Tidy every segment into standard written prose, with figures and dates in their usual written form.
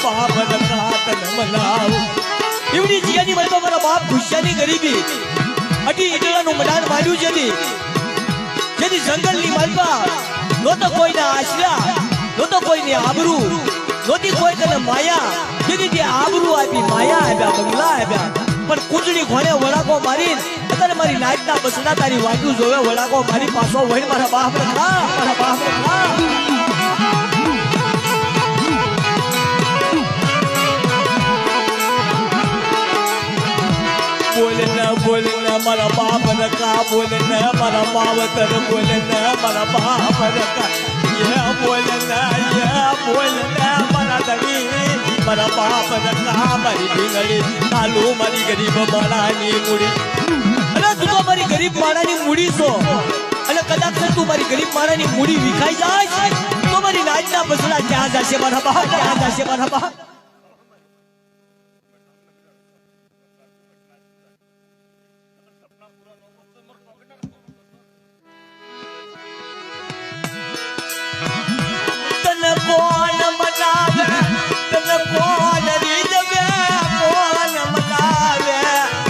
बाप रखा तन मनाव एवढी जियानी म्हणतो मारा बाप खुशानी गरीबी अटी ઈટલાનું મડાન માંડ્યું છે જેની જંગલની માલપા નહોતો કોઈના આશરા નહોતો કોઈની આબરૂ નહોતી કોઈ કને માયા જેની તે આબરૂ આપી માયા આપ્યા બંગલા આપ્યા પણ કુંજડી ઘોડે વડાકો મારીને અત્યારે મારી નાચના બસના તારી વાટું જોવે વડાકો મારી પાછો વહીને મારા બાપ રખા बोलना मारा बाप रखा बोलना मारा मावतर बोलना मारा बाप रखा ये बोलना मारा धनी मारा बाप रखा मारी भिंगड़ी आलू मारी गरीब माणानी मुड़ी अरे तू तो मारी गरीब माणानी मुड़ी छो અને કદાચ તું મારી ગરીબ માણાની મૂડી વિખાઈ જાય તો મારી નાચના બસડા ક્યાં જશે મારા બાપ ક્યાં જશે મારા બાપ कौन मनावे तन कौन रीजवे कौन मनावे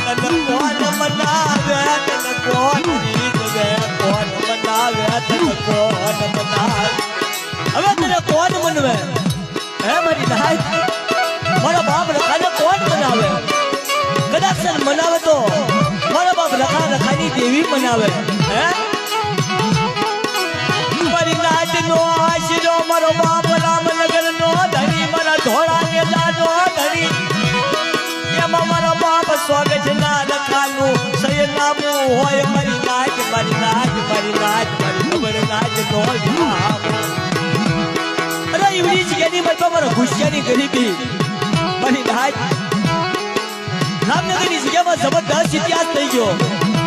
तन कौन मनावे तन कौन रीजवे कौन मनावे तन कौन मनावे હવે તને કોણ મનાવે હે મારી નાય મારા બાપ રખાને કોણ મનાવે કદાચ મનાવે તો મારા બાપ રખાની દેવી મનાવે હે મારી નાચનો આશરો મારો બાપ રામનગર નો ધણી મારા ધોળા નેલા નો ધણી એમાં મારા બાપ સ્વાગત ના રખાનું સયનામું હોય મારી નાચ મારી ખબર નાચ નો અરે એવડી જગ્યાની મત મારા ખુશિયાની ગરીબી મારી નાચ રામનગરની જગ્યામાં જબરદસ્ત ઇતિહાસ થઈ ગયો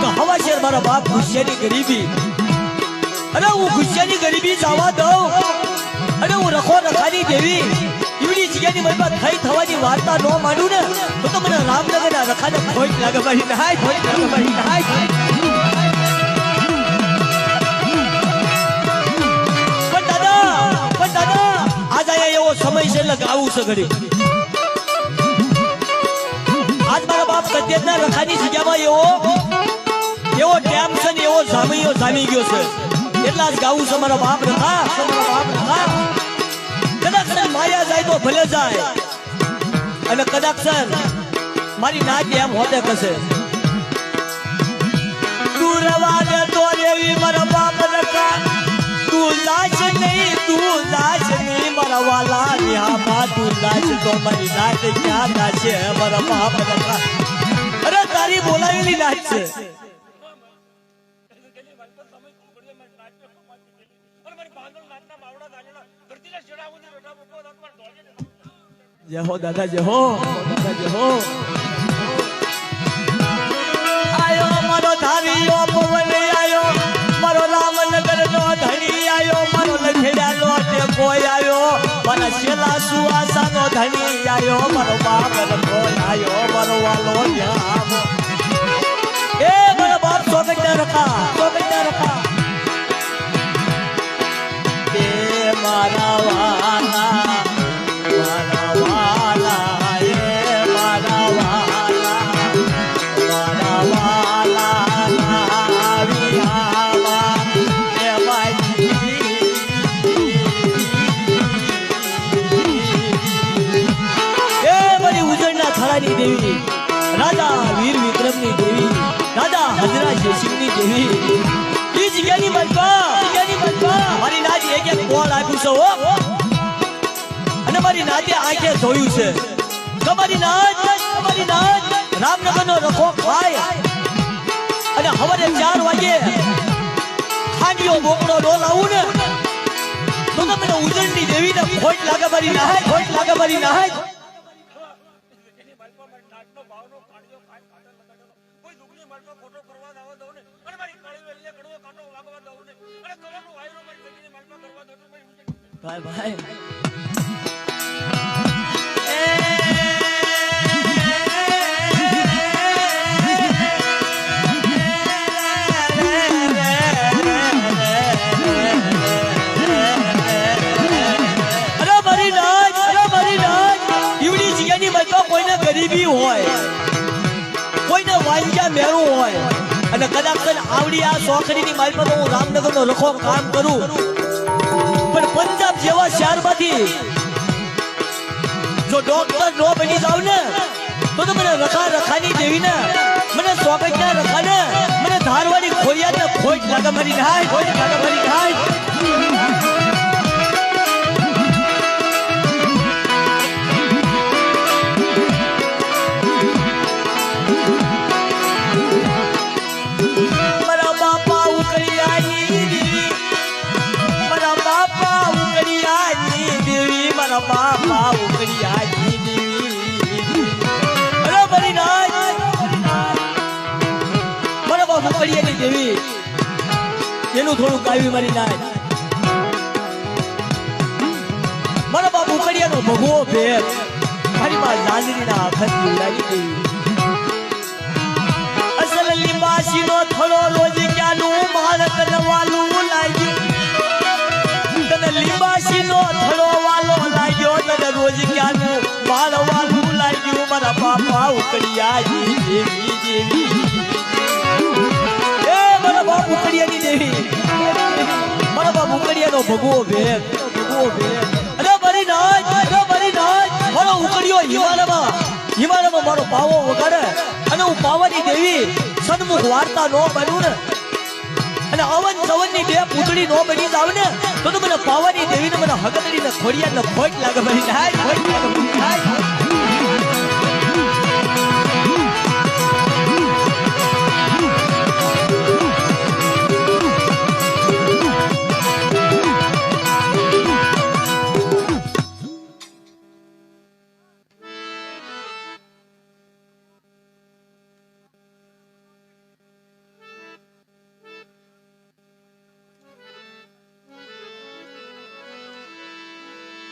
કે હવા શેર મારા બાપ ખુશિયાની ગરીબી अरे वो गुस्सानी गरीबी जावा दो अरे वो रखो रखानी देवी इवडी जग्यानी मरबा થઈ થવાની વાર્તા નો માંડું ને તો મને રામનગરના રખાને ખોટ લાગે ભાઈ નાય ખોટ લાગે ભાઈ નાય પણ દાદા આજ આયા એવો સમય છે લગાવું છે ઘડી આજ મારા બાપ કદ્યતના રખાની જગ્યામાં એવો ટેમ છે ને એવો જામી ગયો છે એટલા જ ગાવું છે મારા બાપ રખા કદાચ માયા જાય તો ભલે જાય અને કદાચ મારી નાચ એમ હોતે કશે તું રવા દે તો દેવી મારા બાપ રખા તું લાશ નહીં મારા વાલા ન્યામાં તું લાશ તો મારી નાચ ક્યાં નાચે મારા બાપ રખા અરે તારી બોલાવેલી નાચ છે जय हो दादा जय हो आयो मारो धारियो पवन आयो मारो रामनगर नो धनी आयो मारो लखेड़ा नो टेको आयो मारा शेला सुवासा नो धनी आयो मारो बाप रखो आयो मारो वालो न्याम ए मारो बाप सोगट रखा ए मारा वाला देवी राजा वीर विक्रमनी देवी दादा हजरा जयसिंहनी देवी ई जग्यानी मनपा मारी नाच एक કોણ આપ્યું છે હો અને મારી નાચે આંખે જોયું છે તમારી નાચ રામનગરનો રખો ખાય અને સવારે 4 વાગે ખાંડિયો બોકડો નો લાવું ને તો તમને ઉજળની દેવીને ખોટ લાગે મારી નાચ भाई भाई अरे मरी नाच ગરીબી હોય, કોઈને વાંજ્યા મેળવું હોય અને કદાચ આવડી આ સોખડીની માલમાં હું રામનગરનો રખો કામ કરું, પણ પંજાબ જેવા શહેરમાંથી જો ડોક્ટર નો બની જાવ ને તો મને રખાની દેવી ને મને સોગટના રખાને મને ધારવાડી ખોડિયાત ને ખોટ લાગે મારી નાય, ખોટ લાગે મારી નાય. બાપા ઉકળિયાની દેવી બરાબર નાય મારા બાપ ઉકળિયાની દેવી એનું થોડું કાવી મારી નાય. મારા બાપ ઉકળિયાનો ભગવો ભેર મારી માં લાંદરીના આખત ઉડાડી દેવી. અસલ લીંબાસીનો થોડો રોજ ક્યાંનું માળક નવાલું લાગ્યું, તને લીંબાસીનો થોડો વાલો લાગ્યો, તને રોજ ક્યાંનું માળવાનું લાગ્યું. મારા બાપા ઉકળિયાની દેવી દેવી એ મારા બાપ ઉકળિયાની દેવી, મારા બાપ ઉકળિયાનો ભગવો ભેર, ભગવો ભેર. અરે મારી નાય મારો ઉકળિયો હિમાલયમાં મારો પાવો વગાડે અને હું પાવાની દેવી સન્મુખ વાર્તા નો બનું ને અને અવન સવનની બે પૂતળી નો બની જાવ ને તો મને પાવાની દેવી ને મને હગતડી ને ખોડિયા ને ખોટ લાગે મારી નાય, ખોટ લાગે મારી નાય.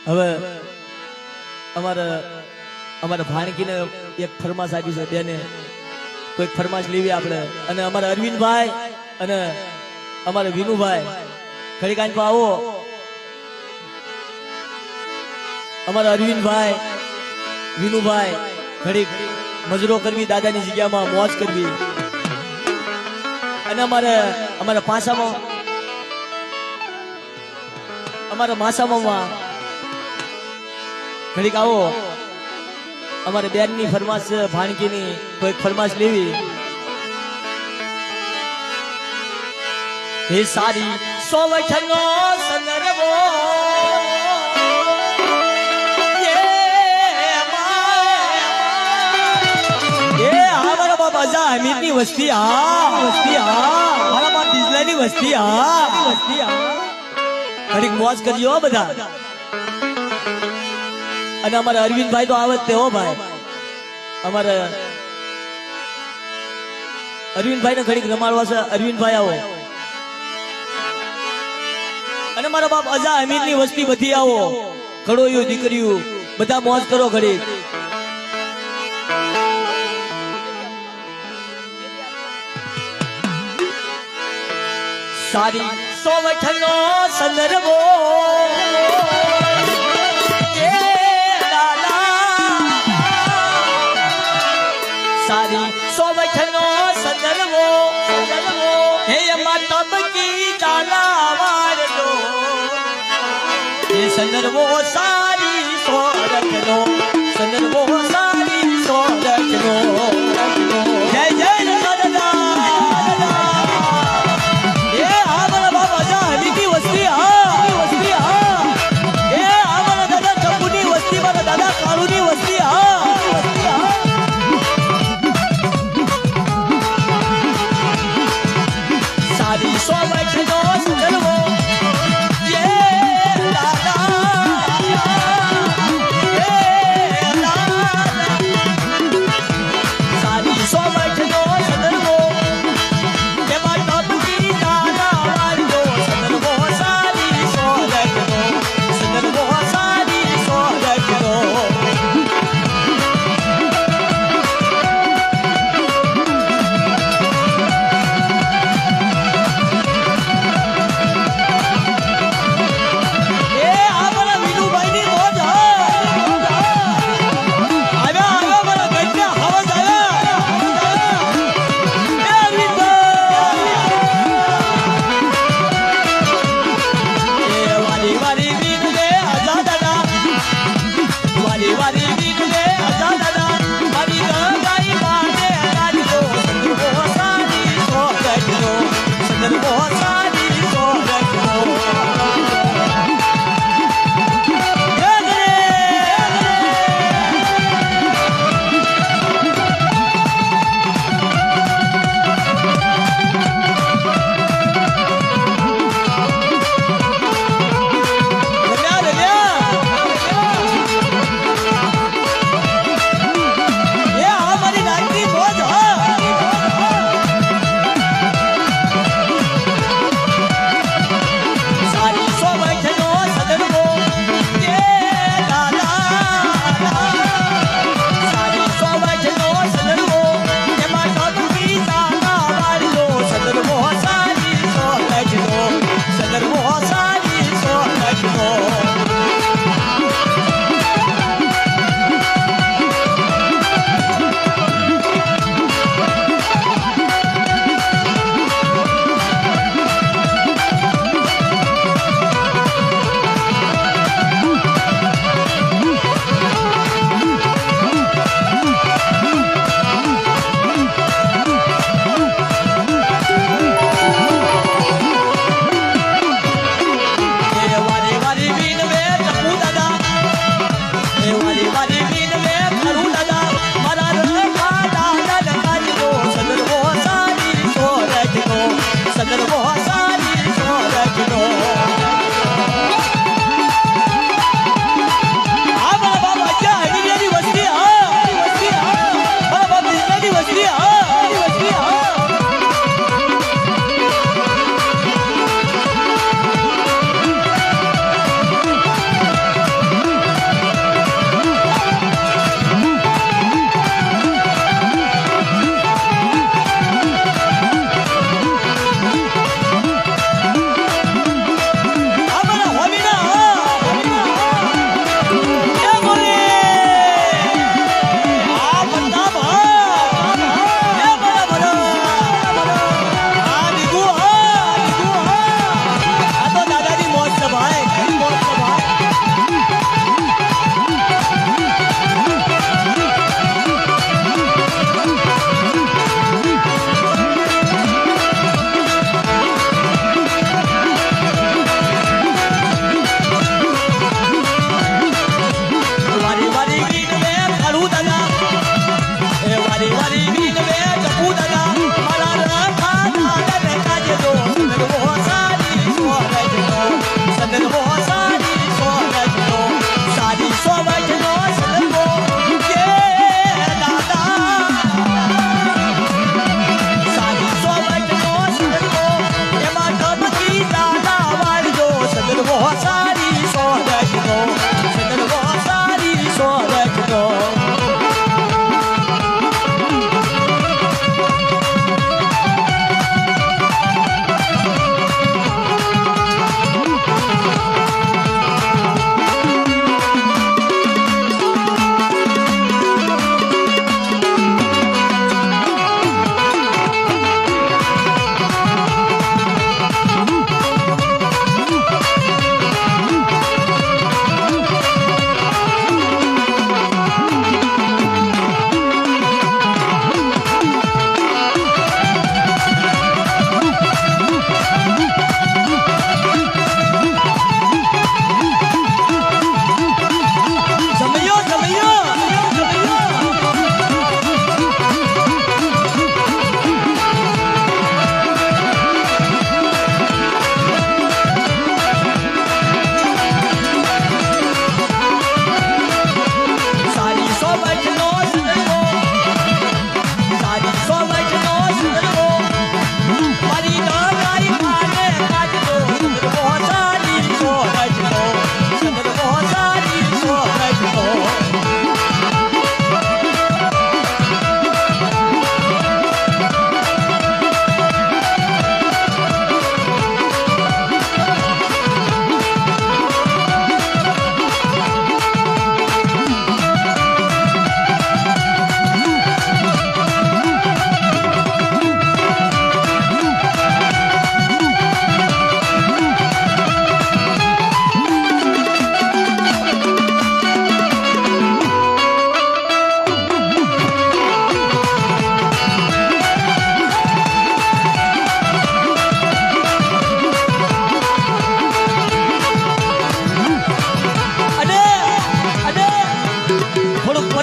હવે અમારા ભાણકીને એક ફરમાશ આપી છે બેને, કોઈક ફરમાશ લેવી આપણે. અને અમારા અરવિંદભાઈ અને અમારા વિનુભાઈ ઘડી કાંઈ આવો. અમારા અરવિંદભાઈ વિનુભાઈ ઘડી મજરો કરવી, દાદાની જગ્યામાં મોજ કરવી. અને અમારા પાસામાં અમારા માસામાં ઘડીક આવો. અમારે બેનની ફરમાશ છે, ભાણકીની કોઈક ફરમાશ લેવી. હે સારી સોવઠનો સંદર્ભો મારા બાપ અજા હમીદની વસ્તી, વસ્તી મારા બાપ દિજલાની વસ્તી, વસ્તી ઘડીક મોજ કરજો બધા. અને અમારા અરવિંદભાઈ તો આવે જ હો ભાઈ, અમારા અરવિંદભાઈ ને ઘડીક રમાડવા છે. અરવિંદભાઈ આવો. અને મારા બાપ અજા હમીદ ની વસ્તી બધી આવો, ઘડોયું દીકરીઓ બધા મોજ કરો ઘડીક. સારી સોવઠનો સંદર્ભો સારી સોવઠનો સંદર્ભો હે એમાં તબકી ચાલા વારજો, એ સંદર્ભો સારી સોરઠનો, સંદર્ભો સારી સોરઠનો. જય જય સોવઠનો સંદર્ભો, યે દાદા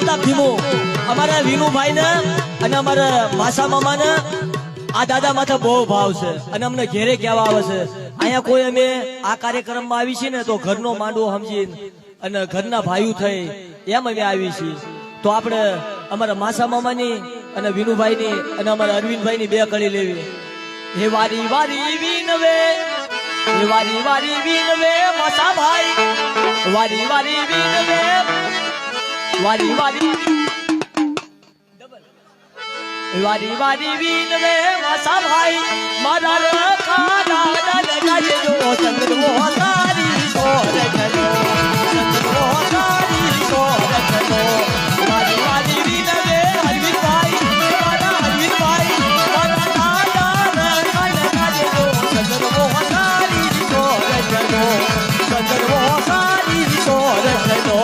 પ્રતાપ ધીમો અમારા વિનુભાઈ ને અને અમારા માસા મામા ને આ દાદા માથે બહુ ભાવ છે અને અમને ઘેરે કહેવા આવે છે અહીંયા કોઈ અમે આ કાર્યક્રમમાં આવી છીએ ને તો ઘરનો માંડવો સમજીને અને ઘરના ભાઈઓ થઈ એમ અમે આવી છીએ તો આપણે અમારા માસા મામાની અને વિનુભાઈની અને અમારા અરવિંદભાઈની બે કડી લેવી. હે વારી વારી વિનવે, હે વારી વારી વિનવે માસા ભાઈ, વારી વારી વિનવે, વારી વારી વારી વારી વિનવે માસા ભાઈ, મારા રખા દાદા લગાજે જો સંગવો સારી સોર ચલો, સંગવો સારી સોર ચલો. વારી વારી વિનવે અરવિંદભાઈ, મારા અરવિંદભાઈ, મારા દાદા રખા લગાજે જો સંગવો સારી સોર ચલો, સંગવો સારી સોર ચલો.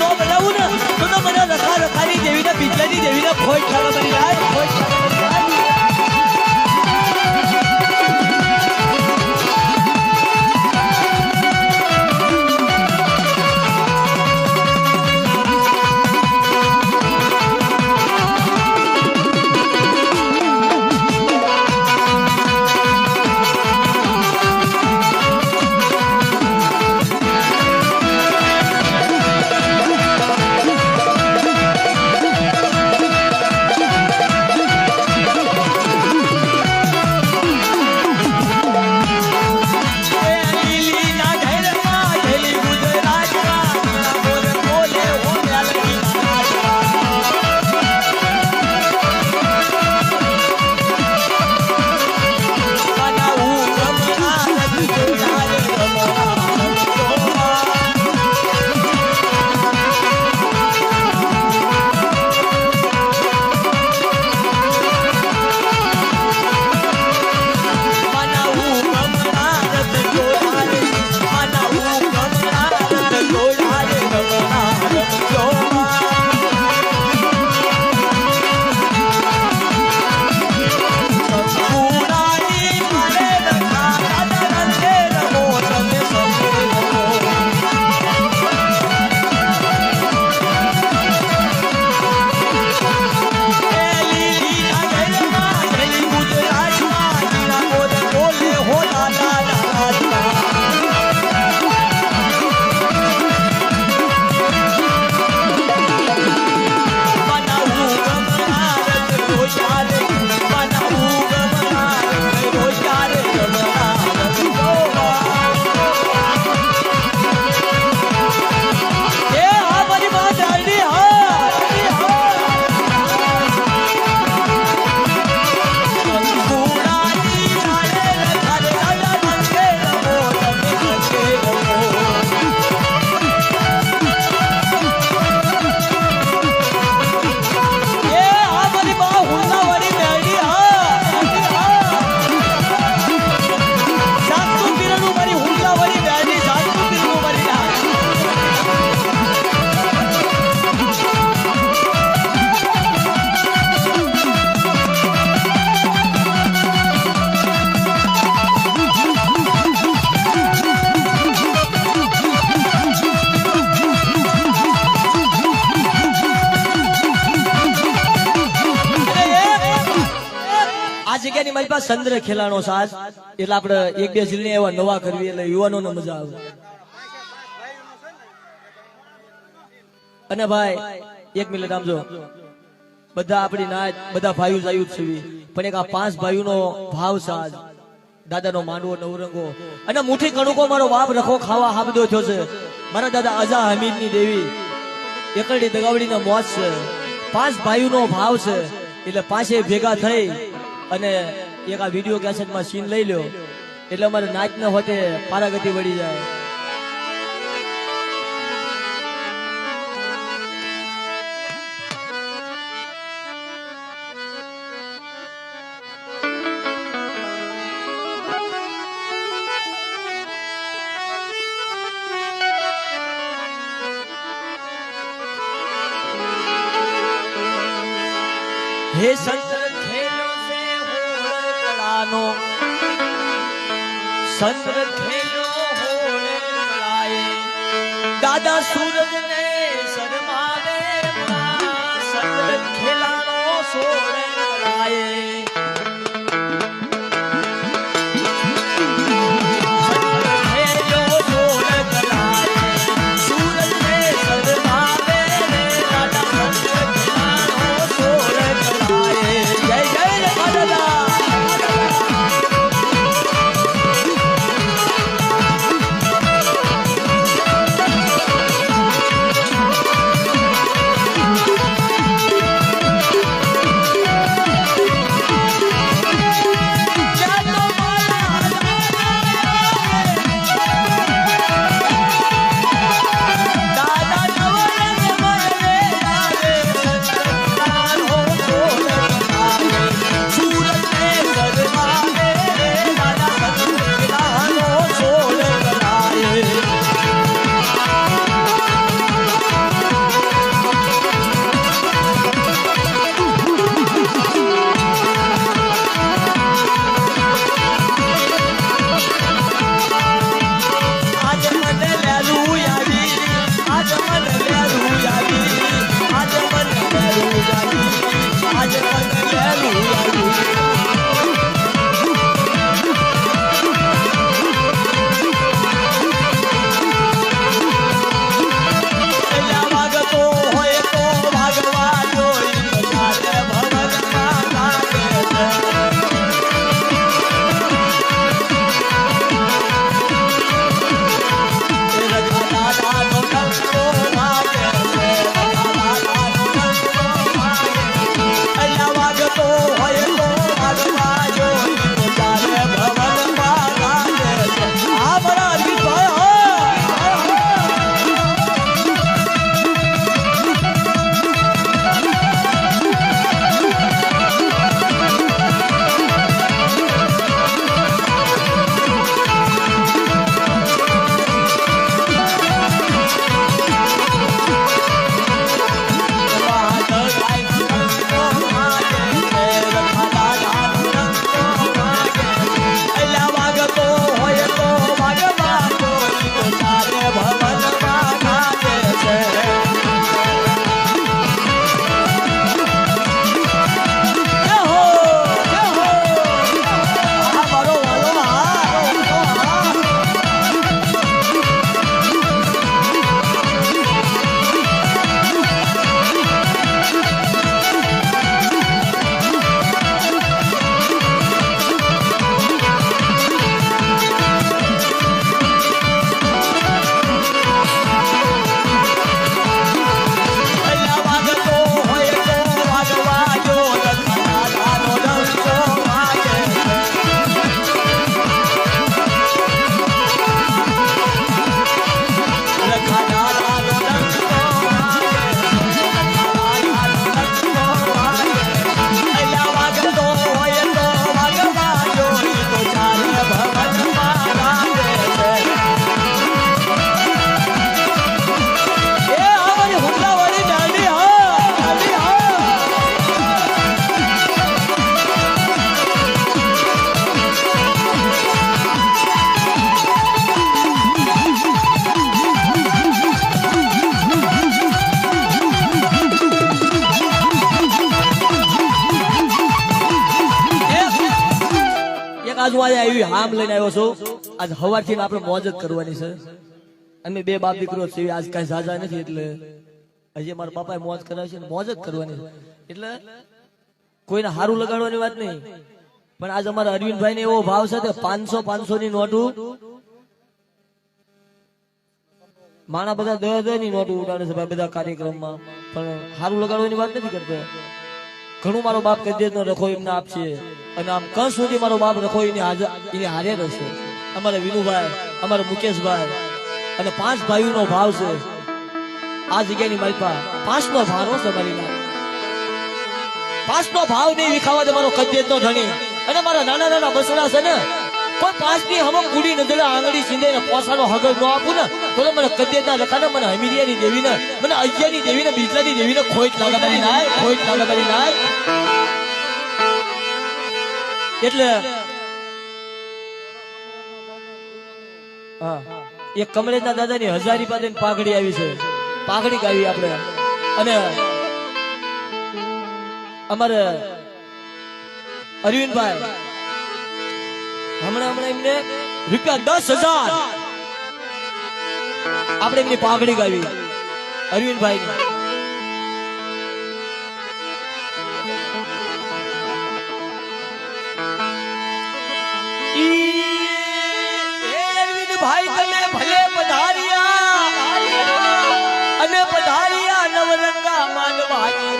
નો બનાવું ને તો મને રખા રખાની દેવીને બિજલાની દેવીને ખોટ ખાવા બની જાય, ખોટ જગ્યાની મારી પાસે ચંદ્ર ખેલાણો સાજ એટલે આપણે એક બે જિલ્લે એવા નવા કરવી એટલે યુવાનોને મજા આવે. અને ભાઈ એક મિનિટ આમ જો બધા આપણી નાચ બધા ભાઈઓ જાયું જ છે પણ એક આ 5 ભાઈઓનો ભાવ સાજ દાદાનો માંડવો નવરંગો અને મુઠ્ઠી કણુકો મારો બાપ રખો ખાવા હાબદો થયો છે. મારા દાદા અજા હમીદની દેવી એકડી દગાવડીના મોજ છે. 5 ભાઈઓનો ભાવ છે એટલે પાંચે ભેગા થઈ અને એક આ વિડીયો કેસેટમાં સીન લઈ લ્યો એટલે અમારે નાચના હોતે પારાગતિ વળી જાય. હે સંત ખેલો સે હોળ કળાનો સંત ખેલો હોળ કળાએ દાદા સૂરજ ને શરમાવે સંત ખેલાનો સોળ કળાએ આમ લઈને આવ્યો છું આજ હવારથી આપણે મોજ જ કરવાની છે અમે બે બાપ દીકરો છે આજ કઈ ઝાઝા નથી એટલે હજી મારા બાપાએ મોજ કરાવી છે મોજ જ કરવાની છે એટલે કોઈને હારું લગાડવાની વાત નહીં પણ આજ અમારા અરવિંદભાઈ ને એવો ભાવ છે 500 ની નોટું માણા બધા 10 ની નોટું ઉડાડે છે બધા કાર્યક્રમમાં પણ હારું લગાડવાની વાત નથી કરતો ઘણું મારો બાપ કદી નો રખો એમને આપશે અને આમ કં સુધી મારો બાપ રખો એને હારે રહેશે અમારા વિનુભાઈ અમારા મુકેશભાઈ અને 5 ભાઈઓનો ભાવ છે આ જગ્યાની મારી પાસે 5 નો ભાવ છે મારી ના 5 નો ભાવ નહીં વિખાવા દે મારો કદી નો ધણી અને મારા નાના નાના બસડા છે ને કોઈ 5 ની હમક ગુડી નજરે આંગળી સીંધે ને પોસાનો હગર ન આપું ને તો મને કદી ના રખાને મને હમીરિયાની દેવીને મને અજ્યાની દેવીને બીજલાની દેવીને ખોટ લાગવાની ના એટલે હા એક કમલેશના દાદાની હજારી પાસે પાઘડી આવી છે, પાઘડી ગાવી આપણે. અને અમારે અરવિંદભાઈ હમણાં એમને રૂપિયા 10,000 આપણે એમની પાઘડી ગાવી અરવિંદભાઈ ની. ભાઈ તમે ભલે પધાર્યા અને પધાર્યા નવરંગા માનવાની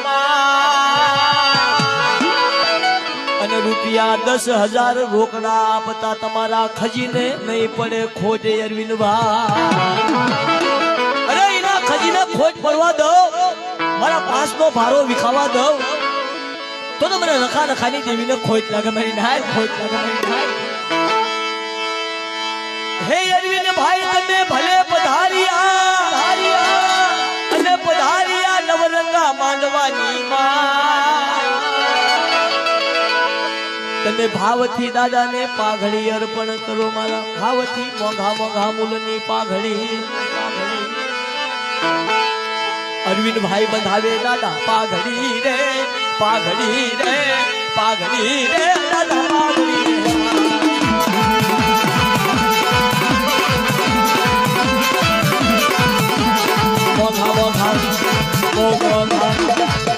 અને રૂપિયા 10,000 રોકડા આપતા તમારા ખજીને નહીં પડે ખોટે અરવિંદભાઈ. અરે એના ખજીને ખોટ પડવા દો, મારા 5 નો ભારો વિખાવા દો તો મને રખાની દેવીને ખોટ લાગે મારી નાય, ખોટ લાગે મારી નાય. હે અરવિંદ ભાઈ તમે ભલે પધાર્યા અને પધાર્યા નવરંગા માંડવાની તમે ભાવથી દાદાને પાઘડી અર્પણ કરો, મારા ભાવથી મોંઘા મોંઘા મૂલની પાઘડી. અરવિંદ ભાઈ બંધાવે દાદા પાઘડી રે, પાઘડી રે, પાઘડી રે દાદા પાઘડી રે. મોઘા મોઘા મોઘા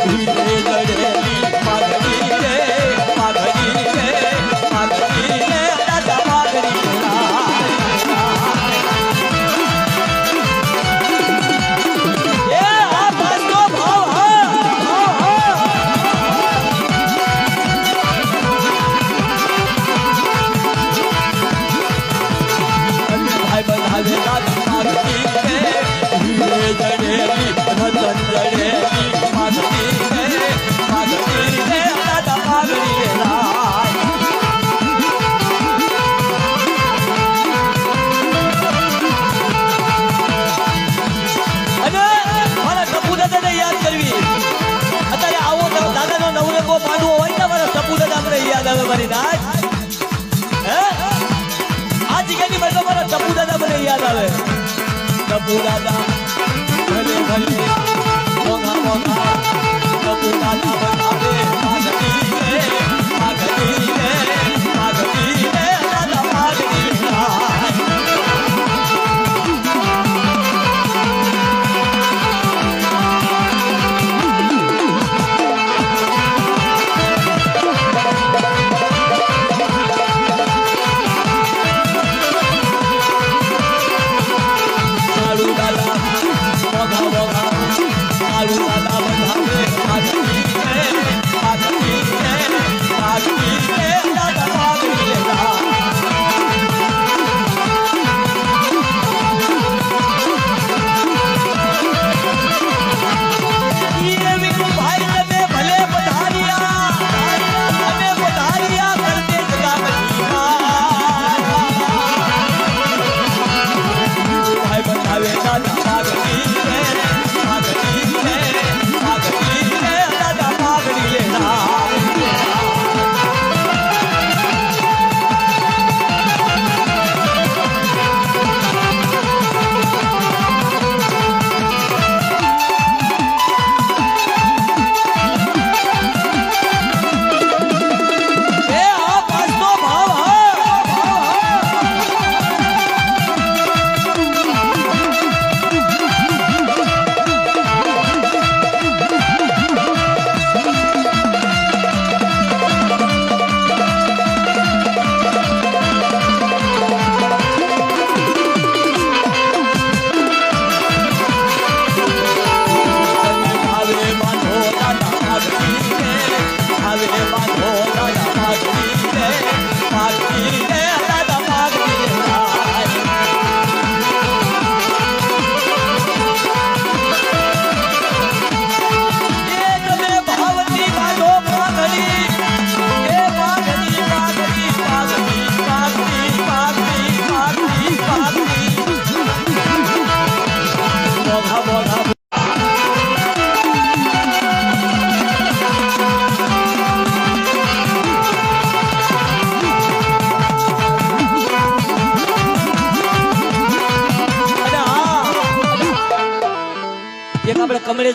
ધીરે લડેલી પાઘડી રે, પાઘડી રે, પાઘડી રે દાદા પાઘડી. એ આ પાછો ભાવ ભાઈ બંધાવે દાદા પાઘડી રે, જડેલી રતન જડેલી પાઘડી રે, પાઘડી રે દાદા પાઘડી રે લાય. અને મારા ટપુ દાદાને યાદ કરવી. અત્યારે આવો દાદાનો નવરંગો પાડવો હોય ને મારા ટપુ દાદા મને યાદ આવે મારી નાચ. હે આ જગ્યાની મને મારા ટપુ દાદા મને યાદ આવે. ટપુ દાદા ભલે ભલે મોઘા મોઘા ટપુ દાદા બનાવે પાઘડી રે, પાઘડી રે, પાઘડી રે દાદા પાઘડી રે. સારું દાદા મોઘા મોઘા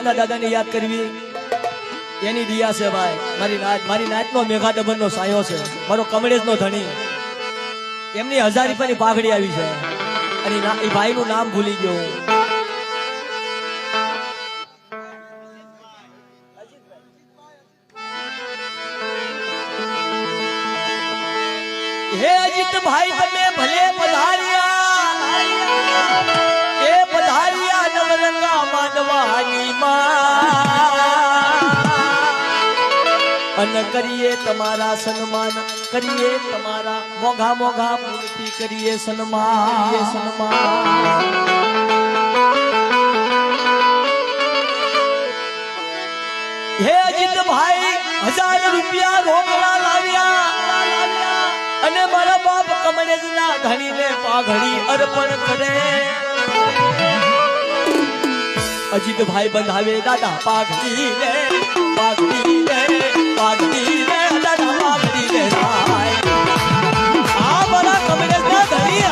કમળેશના દાદાને યાદ કરવી એની દિયા છે ભાઈ. મારી નાતનો મેઘા ડબરનો સાયો છે, મારો કમળેશનો ધણી. એમની 1000 રૂપિયાની પાઘડી આવી છે અને એ ભાઈનું નામ ભૂલી ગયો હું. હે અજીત ભાઈ તમે ભલે પધાર્યા, એ પધાર્યા નવરંગા માનવાની માં. અન કરીએ તમારા સન્માન, કરીએ તમારા મોઘા મોઘા મૂર્તિ કરીએ સન્માન. હે અજીત ભાઈ 1000 રૂપિયા રોકડા લાવ્યા અને મારા બાપ કમળેશના ધણીને પાઘડી અર્પણ કરે. અજીતભાઈ બંધાવે દાદા પાઘડી રે, પાઘડી રે, પાઘડી રે, દાદા પાઘડી રે. આ મારા કમળેશના ધણી.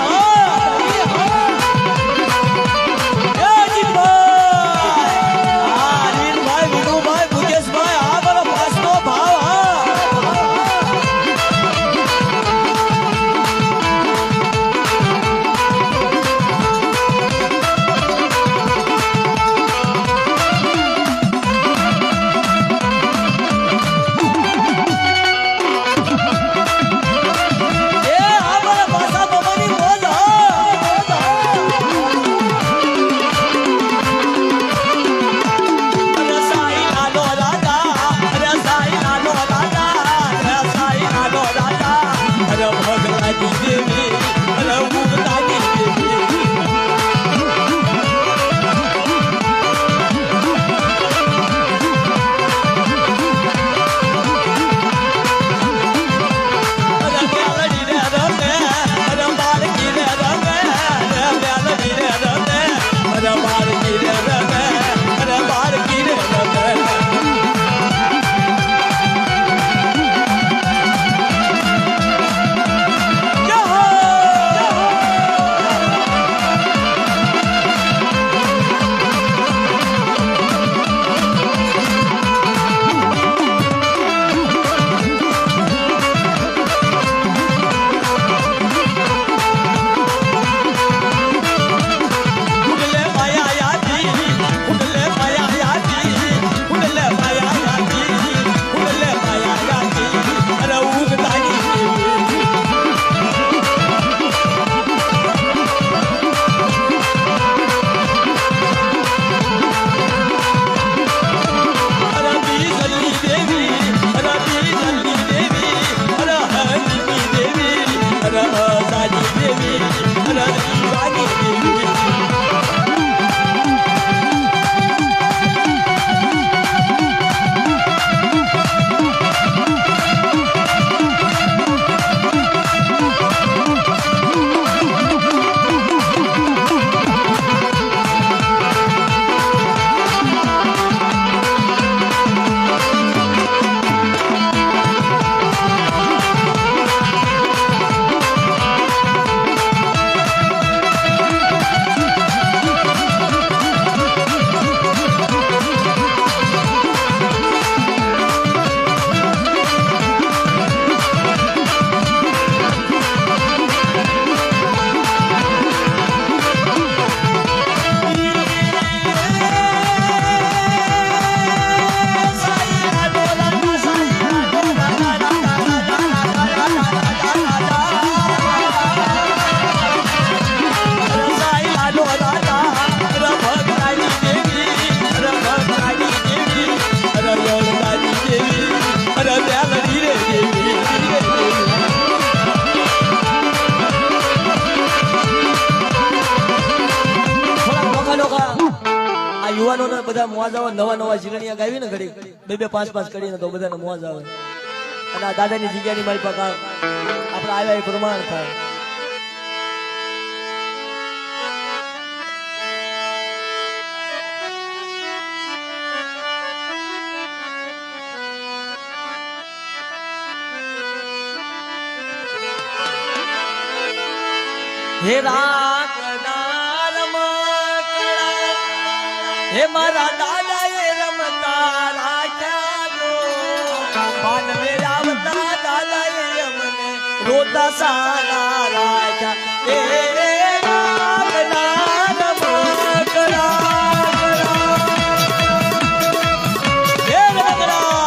યુવાનોને બધા મોજ આવે, નવા જીગણિયા ગાવી ને ઘડી 2-2 5-5 કરીને તો બધાને મોજ આવે. અને આ દાદાની જગ્યાની મારી પાસે આપણે આવ્યા એ પ્રમાણ થાય. હે રાત હે મારા દાદા એ રોતા સાના રાજા એ નાગના રમકડા એ રમકડા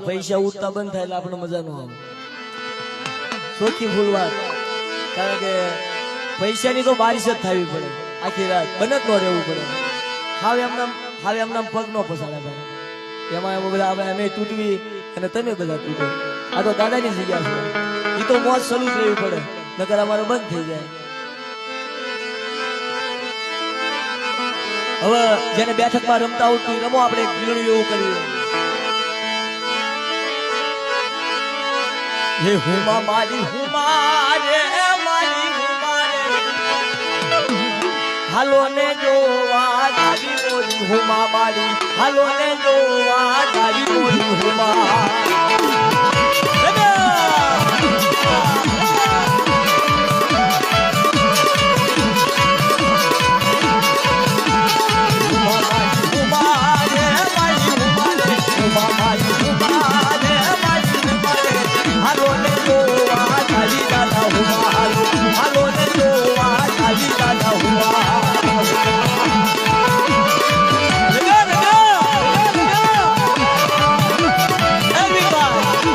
પૈસા ઉઠતા બંધ થાય એટલે આપણે મજા ન આવે સોખી ફૂલ વાત કારણ કે પૈસાની તો બારિશ જ થવી પડે આખી રાત બને જ ન રહેવું પડે હાવે એમના પગ ન પસાડે ભાઈ એમાં બધા અમે તૂટવી અને તમે બધા તૂટો આ તો દાદાની જગ્યા છે એ તો મોજ સલું રહેવી પડે નકર અમારે બંધ થઈ જાય હવે જેને બેઠકમાં રમતા આવતું રમો આપણે ગીરણું એવું કરીએ હે હુમા મારી હુમા રે મારી હુમા રે હાલો ને જોવા તારી મોરી હુમા મારી હાલો ને જોવા તારી મોરી હુમા Everybody!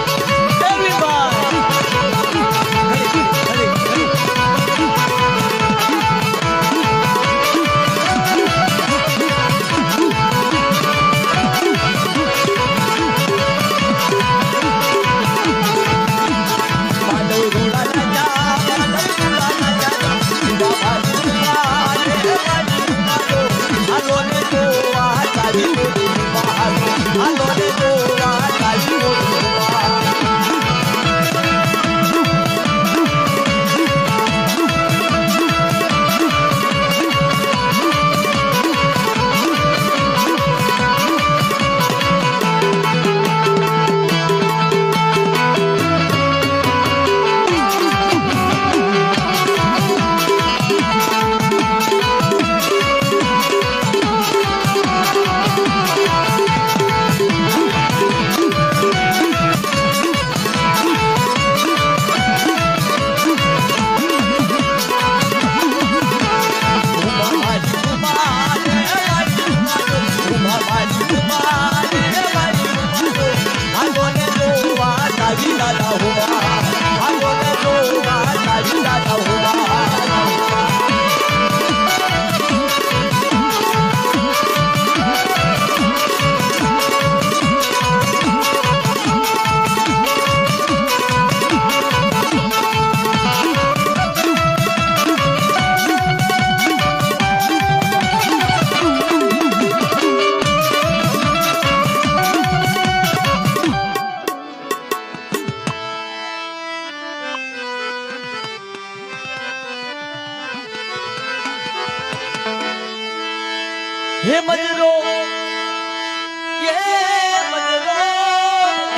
હે મજરો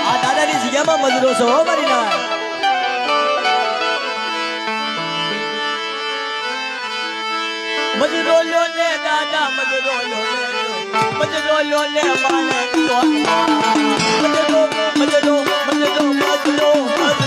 આ દાદાની જગ્યામાં મજરો છો હો મારી ના મજરો લો ને દાદા મજરો લો મજરો લો ને માને મજરો મજરો મજરો મજરો મજરો